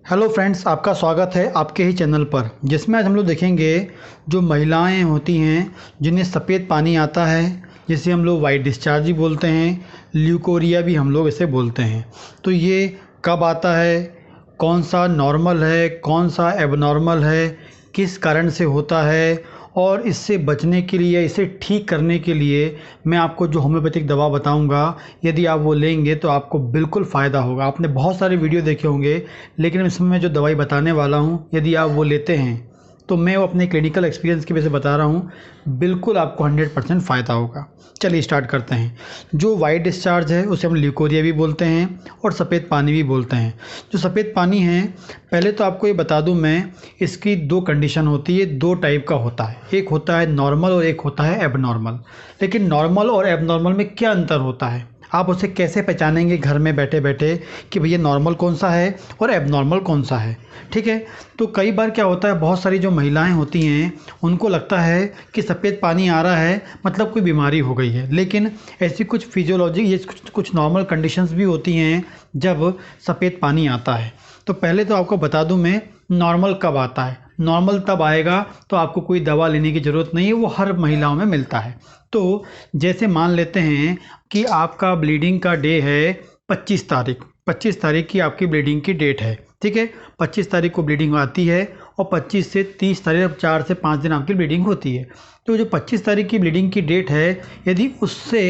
Hello friends, आपका स्वागत है आपके ही चैनल पर, जिसमें आज हम लोग देखेंगे जो महिलाएं होती हैं जिन्हें सफ़ेद पानी आता है, जिसे हम लोग वाइट डिस्चार्ज भी बोलते हैं, ल्यूकोरिया भी हम लोग इसे बोलते हैं। तो ये कब आता है, कौन सा नॉर्मल है, कौन सा एबनॉर्मल है, किस कारण से होता है और इससे बचने के लिए, इसे ठीक करने के लिए मैं आपको जो होम्योपैथिक दवा बताऊंगा, यदि आप वो लेंगे तो आपको बिल्कुल फ़ायदा होगा। आपने बहुत सारे वीडियो देखे होंगे, लेकिन इसमें मैं जो दवाई बताने वाला हूँ, यदि आप वो लेते हैं तो मैं वो अपने क्लिनिकल एक्सपीरियंस की वजह से बता रहा हूँ, बिल्कुल आपको 100% फ़ायदा होगा। चलिए स्टार्ट करते हैं। जो वाइट डिस्चार्ज है उसे हम ल्यूकोरिया भी बोलते हैं और सफ़ेद पानी भी बोलते हैं। जो सफ़ेद पानी है, पहले तो आपको ये बता दूं मैं, इसकी दो कंडीशन होती है, दो टाइप का होता है। एक होता है नॉर्मल और एक होता है एबनॉर्मल। लेकिन नॉर्मल और एबनॉर्मल में क्या अंतर होता है, आप उसे कैसे पहचानेंगे घर में बैठे बैठे कि भैया नॉर्मल कौन सा है और एबनॉर्मल कौन सा है। ठीक है, तो कई बार क्या होता है, बहुत सारी जो महिलाएं होती हैं उनको लगता है कि सफ़ेद पानी आ रहा है मतलब कोई बीमारी हो गई है। लेकिन ऐसी कुछ फिजियोलॉजी, ये कुछ नॉर्मल कंडीशंस भी होती हैं जब सफ़ेद पानी आता है। तो पहले तो आपको बता दूं मैं, नॉर्मल कब आता है। नॉर्मल तब आएगा तो आपको कोई दवा लेने की ज़रूरत नहीं है, वो हर महिलाओं में मिलता है। तो जैसे मान लेते हैं कि आपका ब्लीडिंग का डे है 25 तारीख, 25 तारीख की आपकी ब्लीडिंग की डेट है। ठीक है, 25 तारीख को ब्लीडिंग आती है और 25 से 30 तारीख, 4 से 5 दिन आपकी ब्लीडिंग होती है। तो जो 25 तारीख की ब्लीडिंग की डेट है, यदि उससे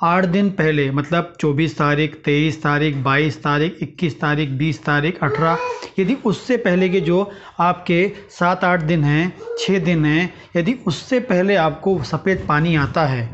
8 दिन पहले, मतलब 24 तारीख, 23 तारीख, 22 तारीख, 21 तारीख, 20 तारीख, 18, यदि उससे पहले के जो आपके 7-8 दिन हैं, 6 दिन हैं, यदि उससे पहले आपको सफ़ेद पानी आता है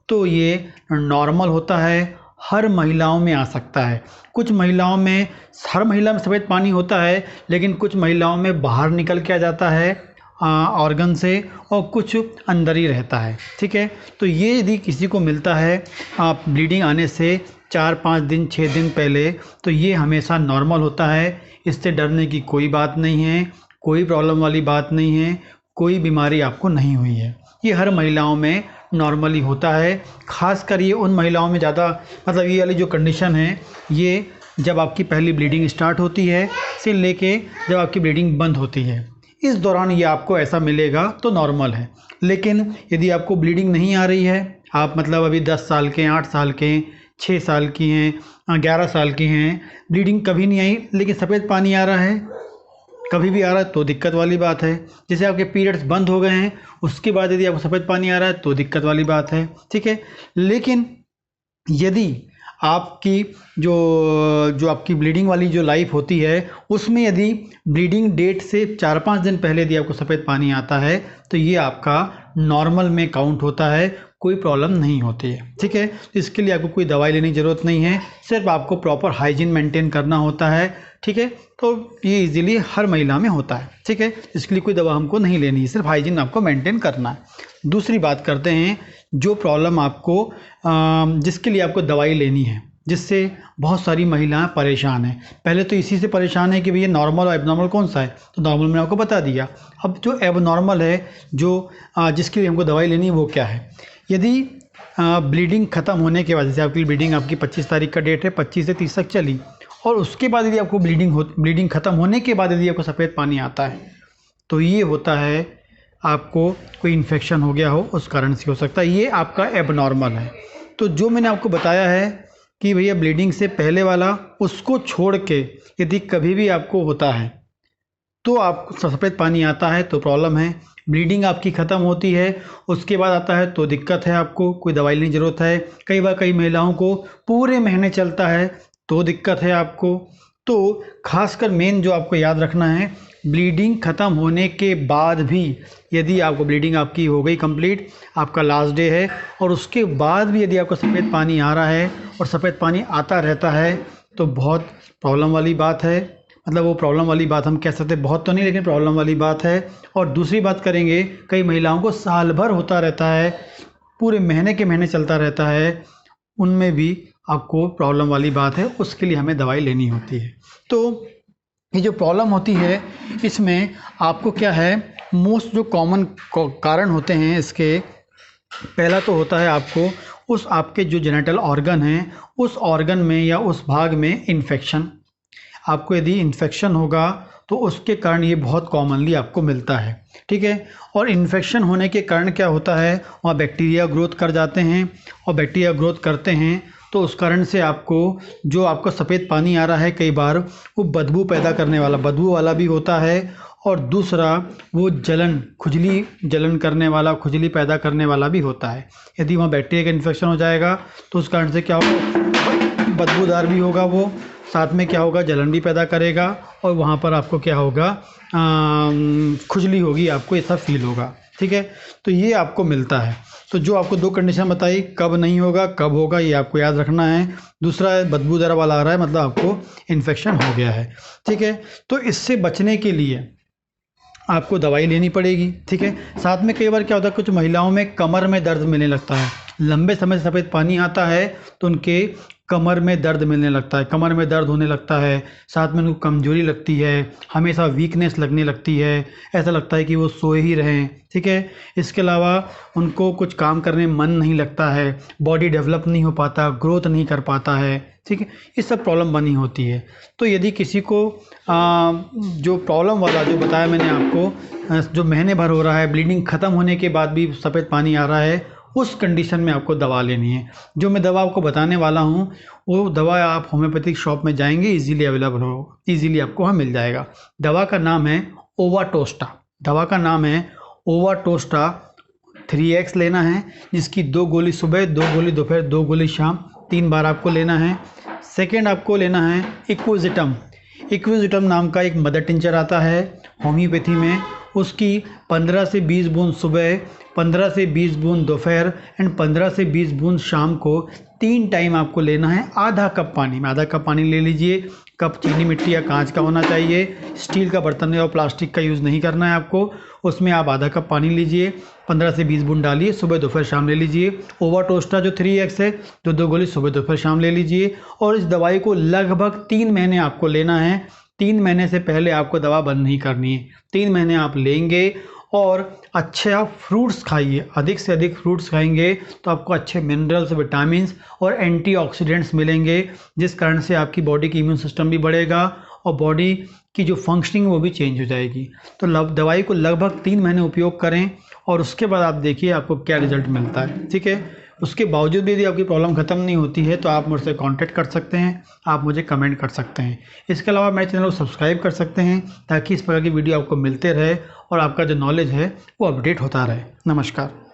तो ये नॉर्मल होता है। हर महिलाओं में आ सकता है। कुछ महिलाओं में, हर महिला में सफ़ेद पानी होता है, लेकिन कुछ महिलाओं में बाहर निकल के आ जाता है ऑर्गन से, और कुछ अंदर ही रहता है। ठीक है, तो ये यदि किसी को मिलता है ब्लीडिंग आने से 4-5 दिन, 6 दिन पहले, तो ये हमेशा नॉर्मल होता है। इससे डरने की कोई बात नहीं है, कोई प्रॉब्लम वाली बात नहीं है, कोई बीमारी आपको नहीं हुई है। ये हर महिलाओं में नॉर्मली होता है। खासकर ये उन महिलाओं में ज़्यादा, मतलब ये वाली जो कंडीशन है, ये जब आपकी पहली ब्लीडिंग स्टार्ट होती है से लेके जब आपकी ब्लीडिंग बंद होती है, इस दौरान ये आपको ऐसा मिलेगा तो नॉर्मल है। लेकिन यदि आपको ब्लीडिंग नहीं आ रही है, आप मतलब अभी 10 साल के, 8 साल के, 6 साल की हैं, 11 साल की हैं, ब्लीडिंग कभी नहीं आई लेकिन सफ़ेद पानी आ रहा है, कभी भी आ रहा है, तो दिक्कत वाली बात है। जैसे आपके पीरियड्स बंद हो गए हैं, उसके बाद यदि आपको सफ़ेद पानी आ रहा है तो दिक्कत वाली बात है। ठीक है, लेकिन यदि आपकी जो जो आपकी ब्लीडिंग वाली जो लाइफ होती है, उसमें यदि ब्लीडिंग डेट से 4-5 दिन पहले यदि आपको सफ़ेद पानी आता है तो ये आपका नॉर्मल में काउंट होता है, कोई प्रॉब्लम नहीं होती है। ठीक है, तो इसके लिए आपको कोई दवाई लेने की ज़रूरत नहीं है, सिर्फ आपको प्रॉपर हाइजीन मेंटेन करना होता है। ठीक है, तो ये इजीली हर महिला में होता है। ठीक है, इसके लिए कोई दवा हमको नहीं लेनी है, सिर्फ हाइजीन आपको मेंटेन करना है। दूसरी बात करते हैं, जो प्रॉब्लम आपको जिसके लिए आपको दवाई लेनी है, जिससे बहुत सारी महिलाएं परेशान हैं। पहले तो इसी से परेशान है कि भैया नॉर्मल और एबनॉर्मल कौन सा है, तो नॉर्मल मैंने आपको बता दिया। अब जो एबनॉर्मल है, जो जिसके लिए हमको दवाई लेनी है, वो क्या है। यदि ब्लीडिंग ख़त्म होने के बाद, जैसे आपकी ब्लीडिंग, आपकी 25 तारीख का डेट है, 25 से 30 तक चली, और उसके बाद यदि आपको ब्लीडिंग ख़त्म होने के बाद यदि आपको सफ़ेद पानी आता है, तो ये होता है आपको कोई इन्फेक्शन हो गया हो, उस कारण से हो सकता है, ये आपका एबनॉर्मल है। तो जो मैंने आपको बताया है कि भैया ब्लीडिंग से पहले वाला, उसको छोड़ के यदि कभी भी आपको होता है तो आपको सफ़ेद पानी आता है तो प्रॉब्लम है। ब्लीडिंग आपकी ख़त्म होती है, उसके बाद आता है तो दिक्कत है, आपको कोई दवाई लेने की ज़रूरत है। कई बार कई महिलाओं को पूरे महीने चलता है तो दिक्कत है आपको। तो खासकर मेन जो आपको याद रखना है, ब्लीडिंग ख़त्म होने के बाद भी यदि आपको ब्लीडिंग आपकी हो गई कंप्लीट, आपका लास्ट डे है, और उसके बाद भी यदि आपको सफ़ेद पानी आ रहा है और सफ़ेद पानी आता रहता है, तो बहुत प्रॉब्लम वाली बात है। मतलब वो प्रॉब्लम वाली बात हम कह सकते हैं, बहुत तो नहीं लेकिन प्रॉब्लम वाली बात है। और दूसरी बात करेंगे, कई महिलाओं को साल भर होता रहता है, पूरे महीने के महीने चलता रहता है, उनमें भी आपको प्रॉब्लम वाली बात है, उसके लिए हमें दवाई लेनी होती है। तो ये जो प्रॉब्लम होती है, इसमें आपको क्या है, मोस्ट जो कॉमन कारण होते हैं इसके, पहला तो होता है आपको उस आपके जो जेनिटल ऑर्गन हैं, उस ऑर्गन में या उस भाग में इन्फेक्शन। आपको यदि इन्फेक्शन होगा तो उसके कारण ये बहुत कॉमनली आपको मिलता है, ठीक है। और इन्फेक्शन होने के कारण क्या होता है, वहाँ बैक्टीरिया ग्रोथ कर जाते हैं और बैक्टीरिया ग्रोथ करते हैं तो उस कारण से आपको जो आपका सफ़ेद पानी आ रहा है कई बार वो बदबू पैदा करने वाला, बदबू वाला भी होता है, और दूसरा वो जलन, खुजली, जलन करने वाला, खुजली पैदा करने वाला भी होता है। यदि वहाँ बैक्टीरिया का इन्फेक्शन हो जाएगा तो उस कारण से क्या होगा, बदबूदार भी होगा वो, साथ में क्या होगा, जलन भी पैदा करेगा और वहाँ पर आपको क्या होगा, खुजली होगी, आपको ऐसा फील होगा, ठीक है। तो ये आपको मिलता है। तो जो आपको दो कंडीशन बताई, कब नहीं होगा कब होगा, ये आपको याद रखना है। दूसरा बदबूदार वाला आ रहा है, मतलब आपको इन्फेक्शन हो गया है, ठीक है। तो इससे बचने के लिए आपको दवाई लेनी पड़ेगी, ठीक है। साथ में कई बार क्या होता है, कुछ महिलाओं में कमर में दर्द मिलने लगता है, लंबे समय से सफ़ेद पानी आता है तो उनके कमर में दर्द मिलने लगता है, कमर में दर्द होने लगता है, साथ में उनको कमजोरी लगती है, हमेशा वीकनेस लगने लगती है, ऐसा लगता है कि वो सोए ही रहें, ठीक है। इसके अलावा उनको कुछ काम करने में मन नहीं लगता है, बॉडी डेवलप नहीं हो पाता, ग्रोथ नहीं कर पाता है, ठीक है। ये सब प्रॉब्लम बनी होती है। तो यदि किसी को जो प्रॉब्लम वाला जो बताया मैंने आपको, जो महीने भर हो रहा है, ब्लीडिंग ख़त्म होने के बाद भी सफ़ेद पानी आ रहा है, उस कंडीशन में आपको दवा लेनी है। जो मैं दवा आपको बताने वाला हूँ वो दवा आप होम्योपैथिक शॉप में जाएंगे, इजीली अवेलेबल हो, इजीली आपको वहाँ मिल जाएगा। दवा का नाम है ओवाटोस्टा, दवा का नाम है ओवाटोस्टा 3x लेना है, जिसकी 2 गोली सुबह, 2 गोली दोपहर, 2 गोली शाम, 3 बार आपको लेना है। सेकेंड आपको लेना है इक्विजिटम, इक्विजिटम नाम का एक मदर टिंचर आता है होम्योपैथी में, उसकी 15 से 20 बूंद सुबह, 15 से 20 बूंद दोपहर एंड 15 से 20 बूंद शाम को 3 टाइम आपको लेना है। आधा कप पानी में, आधा कप पानी ले लीजिए। कप चीनी मिट्टी या कांच का होना चाहिए, स्टील का बर्तन और प्लास्टिक का यूज़ नहीं करना है आपको। उसमें आप आधा कप पानी लीजिए, 15 से 20 बूंद डालिए, सुबह दोपहर शाम ले लीजिए। ओवाटोस्टा जो 3x है, 2 गोली सुबह दोपहर शाम ले लीजिए। और इस दवाई को लगभग 3 महीने आपको लेना है। 3 महीने से पहले आपको दवा बंद नहीं करनी है। 3 महीने आप लेंगे और अच्छे आप फ्रूट्स खाइए, अधिक से अधिक फ्रूट्स खाएंगे तो आपको अच्छे मिनरल्स, विटामिन्स और एंटीऑक्सीडेंट्स मिलेंगे, जिस कारण से आपकी बॉडी की इम्यून सिस्टम भी बढ़ेगा और बॉडी की जो फंक्शनिंग वो भी चेंज हो जाएगी। तो दवाई को लगभग 3 महीने उपयोग करें और उसके बाद आप देखिए आपको क्या रिजल्ट मिलता है, ठीक है। उसके बावजूद भी यदि आपकी प्रॉब्लम ख़त्म नहीं होती है तो आप मुझसे कांटेक्ट कर सकते हैं, आप मुझे कमेंट कर सकते हैं। इसके अलावा मेरे चैनल को सब्सक्राइब कर सकते हैं ताकि इस प्रकार की वीडियो आपको मिलते रहे और आपका जो नॉलेज है वो अपडेट होता रहे। नमस्कार।